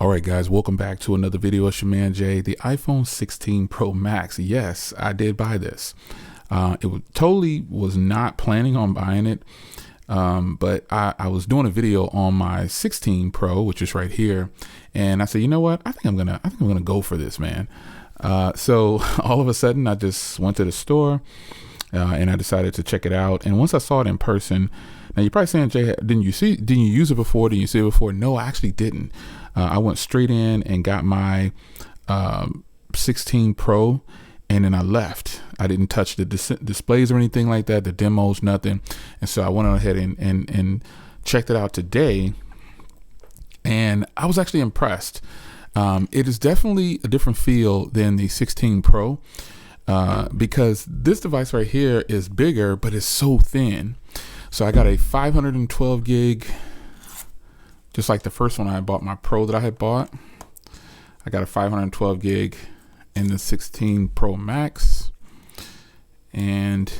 All right, guys, welcome back to another video. It's your man Jay, the iPhone 16 Pro Max. Yes, I did buy this. Totally was not planning on buying it, but I was doing a video on my 16 Pro, which is right here, and I said, you know what? I think I'm gonna go for this, man. So all of a sudden, I just went to the store and I decided to check it out. And once I saw it in person, now you're probably saying, Jay, didn't you use it before? Didn't you see it before? No, I actually didn't. I went straight in and got my 16 Pro, and then I left. I didn't touch the displays or anything like that, the demos, nothing. And so I went on ahead and checked it out today, and I was actually impressed. It is definitely a different feel than the 16 Pro because this device right here is bigger, but it's so thin. So I got a 512 gig, just like the first one I bought, my Pro that I had bought. I got a 512 gig in the 16 Pro Max, and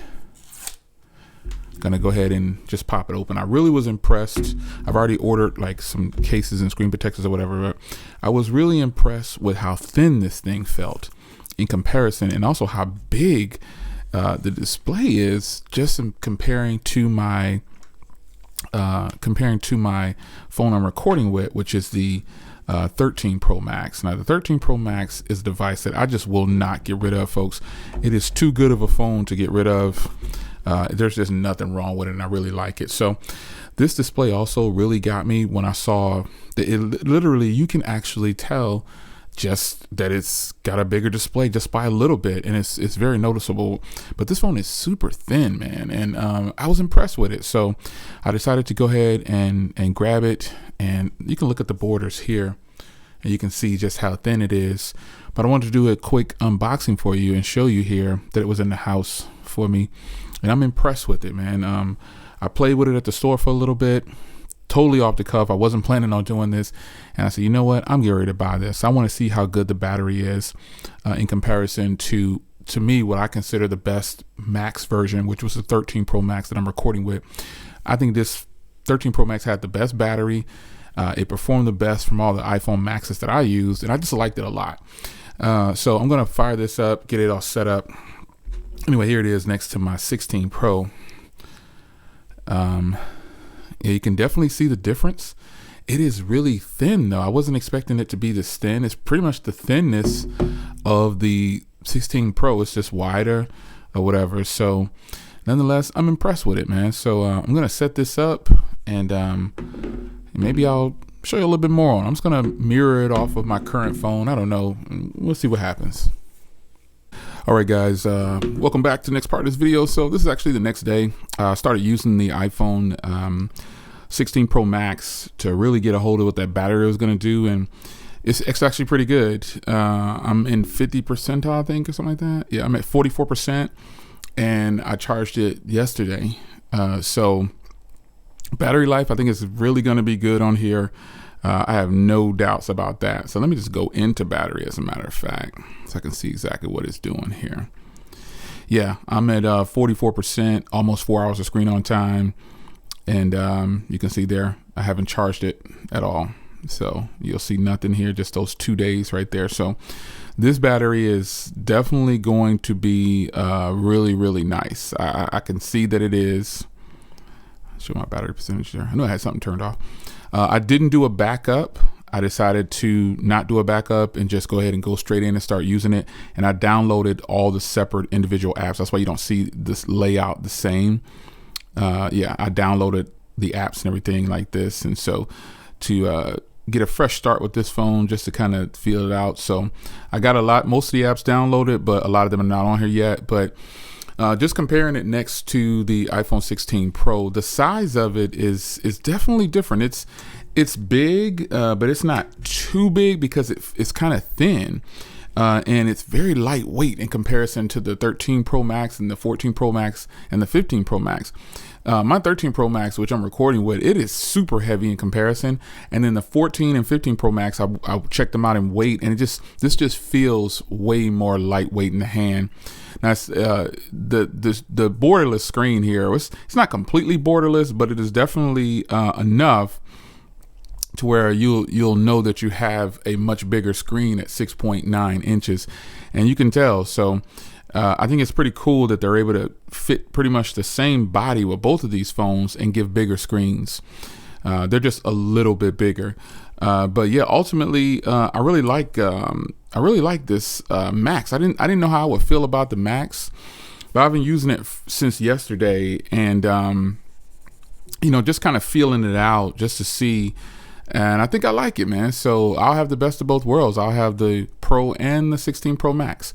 I'm gonna go ahead and just pop it open. I really was impressed. I've already ordered like some cases and screen protectors or whatever, but I was really impressed with how thin this thing felt in comparison, and also how big the display is, just in comparing to my phone I'm recording with, which is the 13 Pro Max. Now the 13 Pro Max is a device that I just will not get rid of, folks. It is too good of a phone to get rid of. There's just nothing wrong with it, and I really like it. So this display also really got me when I saw that it literally, you can actually tell just that it's got a bigger display just by a little bit, and it's very noticeable. But this phone is super thin, man, and I was impressed with it. So I decided to go ahead and grab it, and you can look at the borders here and you can see just how thin it is. But I wanted to do a quick unboxing for you and show you here that it was in the house for me, and I'm impressed with it, man. I played with it at the store for a little bit, totally off the cuff. I wasn't planning on doing this, and I said, you know what, I'm getting ready to buy this. I want to see how good the battery is in comparison to me, what I consider the best Max version, which was the 13 Pro Max that I'm recording with. I think this 13 Pro Max had the best battery. It performed the best from all the iPhone Maxes that I used, and I just liked it a lot. So I'm gonna fire this up, get it all set up. Anyway, here it is next to my 16 Pro. Yeah, you can definitely see the difference. It is really thin though. I wasn't expecting it to be this thin. It's pretty much the thinness of the 16 Pro. It's just wider or whatever. So nonetheless, I'm impressed with it, man. So I'm gonna set this up, and maybe I'll show you a little bit more on it. I'm just gonna mirror it off of my current phone. I don't know. We'll see what happens. All right, guys, welcome back to the next part of this video. So this is actually the next day. I started using the iPhone 16 Pro Max to really get a hold of what that battery was going to do, and it's actually pretty good. I'm in 50%, I think, or something like that. Yeah, I'm at 44%, and I charged it yesterday. So battery life, I think, is really going to be good on here. I have no doubts about that. So let me just go into battery, as a matter of fact, so I can see exactly what it's doing here. Yeah, I'm at 44%, almost 4 hours of screen on time. And you can see there, I haven't charged it at all. So you'll see nothing here, just those 2 days right there. So this battery is definitely going to be really, really nice. I can see that it is. Show my battery percentage there. I know I had something turned off. I didn't do a backup. I decided to not do a backup and just go ahead and go straight in and start using it. And I downloaded all the separate individual apps. That's why you don't see this layout the same. Yeah, I downloaded the apps and everything like this. And so to get a fresh start with this phone, just to kind of feel it out. So I got most of the apps downloaded, but a lot of them are not on here yet. But just comparing it next to the iPhone 16 Pro, the size of it is definitely different. It's big, but it's not too big because it's kind of thin, and it's very lightweight in comparison to the 13 Pro Max and the 14 Pro Max and the 15 Pro Max. My 13 Pro Max, which I'm recording with, it is super heavy in comparison. And then the 14 and 15 Pro Max, I checked them out in weight, and this just feels way more lightweight in the hand. Now, the borderless screen here, it's not completely borderless, but it is definitely enough to where you'll know that you have a much bigger screen at 6.9 inches, and you can tell. So I think it's pretty cool that they're able to fit pretty much the same body with both of these phones and give bigger screens. They're just a little bit bigger. But yeah, ultimately, I really like this Max. I didn't know how I would feel about the Max, but I've been using it since yesterday, and just kind of feeling it out just to see. And I think I like it, man. So I'll have the best of both worlds. I'll have the Pro and the 16 Pro Max.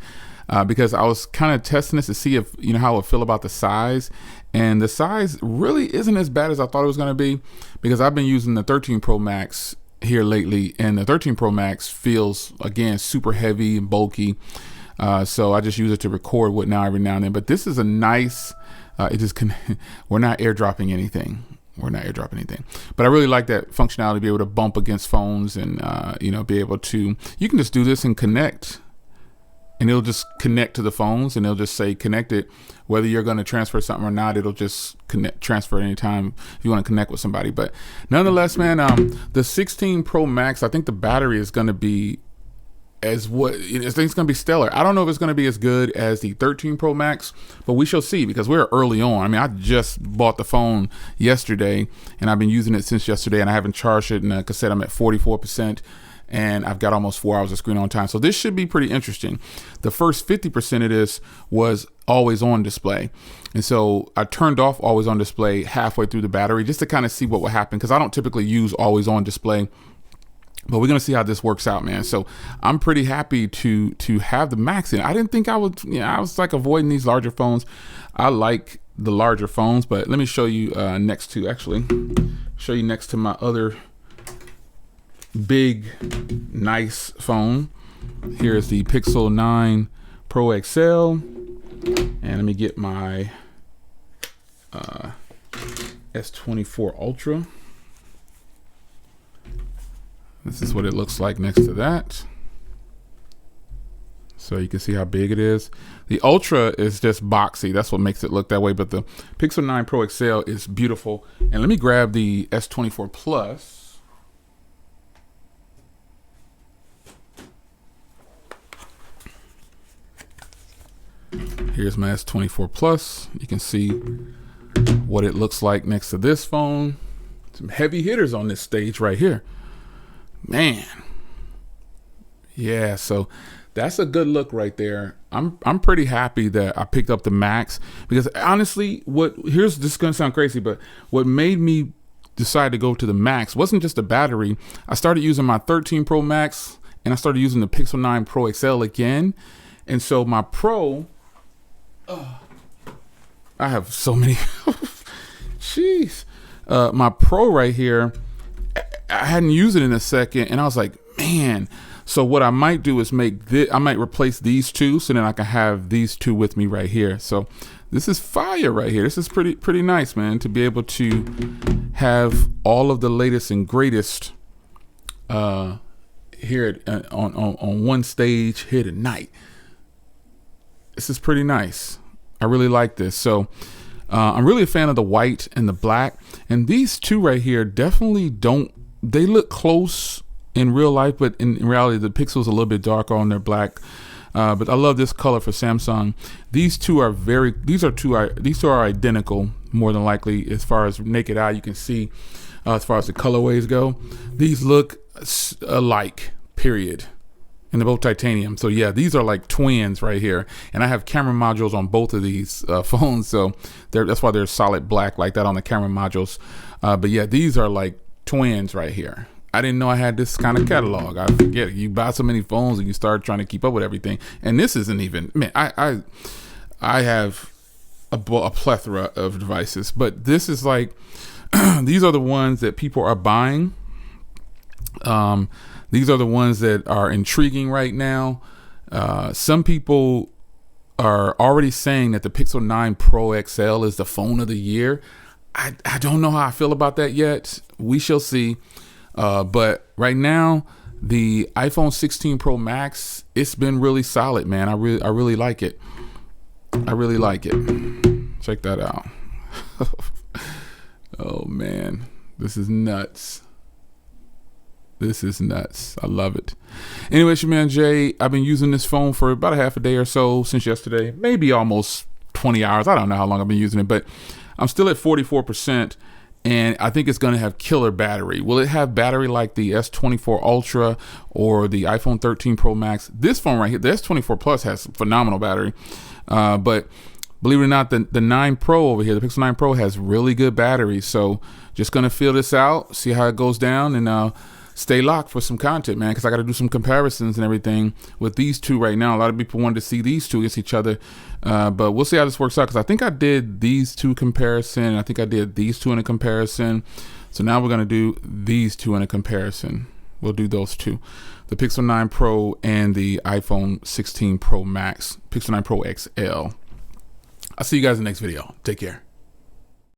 Because I was kind of testing this to see if, how I would feel about the size. And the size really isn't as bad as I thought it was going to be, because I've been using the 13 Pro Max here lately, and the 13 Pro Max feels, again, super heavy and bulky. So I just use it to record with now every now and then. But this is a nice, we're not airdropping anything. But I really like that functionality to be able to bump against phones and, be able to, you can just do this and connect. And it'll just connect to the phones, and it'll just say connected. Whether you're going to transfer something or not, it'll just transfer anytime if you want to connect with somebody. But nonetheless, man, the 16 Pro Max, I think the battery is going to be I think it's going to be stellar. I don't know if it's going to be as good as the 13 Pro Max, but we shall see, because we're early on. I mean, I just bought the phone yesterday, and I've been using it since yesterday, and I haven't charged it. And like I said, I'm at 44%. And I've got almost 4 hours of screen on time. So this should be pretty interesting. The first 50% of this was always on display. And so I turned off always on display halfway through the battery just to kind of see what would happen, because I don't typically use always on display. But we're going to see how this works out, man. So I'm pretty happy to have the Max in. I didn't think I would, I was like avoiding these larger phones. I like the larger phones, but let me show you next to my other big, nice phone. Here's the Pixel 9 Pro XL, and let me get my S24 Ultra. This is what it looks like next to that. So you can see how big it is. The Ultra is just boxy. That's what makes it look that way. But the Pixel 9 Pro XL is beautiful. And let me grab the S24 Plus. Here's my S24 Plus. You can see what it looks like next to this phone. Some heavy hitters on this stage right here. Man. Yeah, so that's a good look right there. I'm pretty happy that I picked up the Max, because honestly, this is gonna sound crazy, but what made me decide to go to the Max wasn't just the battery. I started using my 13 Pro Max, and I started using the Pixel 9 Pro XL again. And so my Pro, I have so many. Jeez. My Pro right here, I hadn't used it in a second, and I was like, man. So what I might do is I might replace these two, so then I can have these two with me right here. So this is fire right here. This is pretty nice, man, to be able to have all of the latest and greatest here on one stage here tonight. This is pretty nice. I really like this. So I'm really a fan of the white and the black. And these two right here definitely they look close in real life, but in reality, the Pixel's a little bit darker on their black. But I love this color for Samsung. These two are identical, more than likely, as far as naked eye you can see. As far as the colorways go, these look alike, period. And they're both titanium. So yeah, these are like twins right here. And I have camera modules on both of these phones. So that's why they're solid black like that on the camera modules. But yeah, these are like twins right here. I didn't know I had this kind of catalog. I forget. You buy so many phones and you start trying to keep up with everything. And this isn't even, man, I have a plethora of devices. But this is like, these are the ones that people are buying. These are the ones that are intriguing right now. Some people are already saying that the Pixel 9 Pro XL is the phone of the year. I don't know how I feel about that yet. We shall see. But right now, the iPhone 16 Pro Max, it's been really solid, man. I really like it. I really like it. Check that out. Oh man, this is nuts. This is nuts. I love it. Anyway, it's your man Jay. I've been using this phone for about a half a day or so since yesterday, maybe almost 20 hours. I don't know how long I've been using it, but I'm still at 44%, and I think it's going to have killer battery. Will it have battery like the S24 Ultra or the iPhone 13 Pro Max? This phone right here, the S24 Plus, has phenomenal battery, but believe it or not, the 9 Pro over here, the Pixel 9 Pro, has really good battery. So just going to feel this out, see how it goes down, and stay locked for some content, man, because I got to do some comparisons and everything with these two right now. A lot of people wanted to see these two against each other, but we'll see how this works out, because I think I did these two comparison, and I think I did these two in a comparison. So now we're going to do these two in a comparison. We'll do those two, the Pixel 9 Pro and the iPhone 16 Pro Max, Pixel 9 Pro XL. I'll see you guys in the next video. Take care.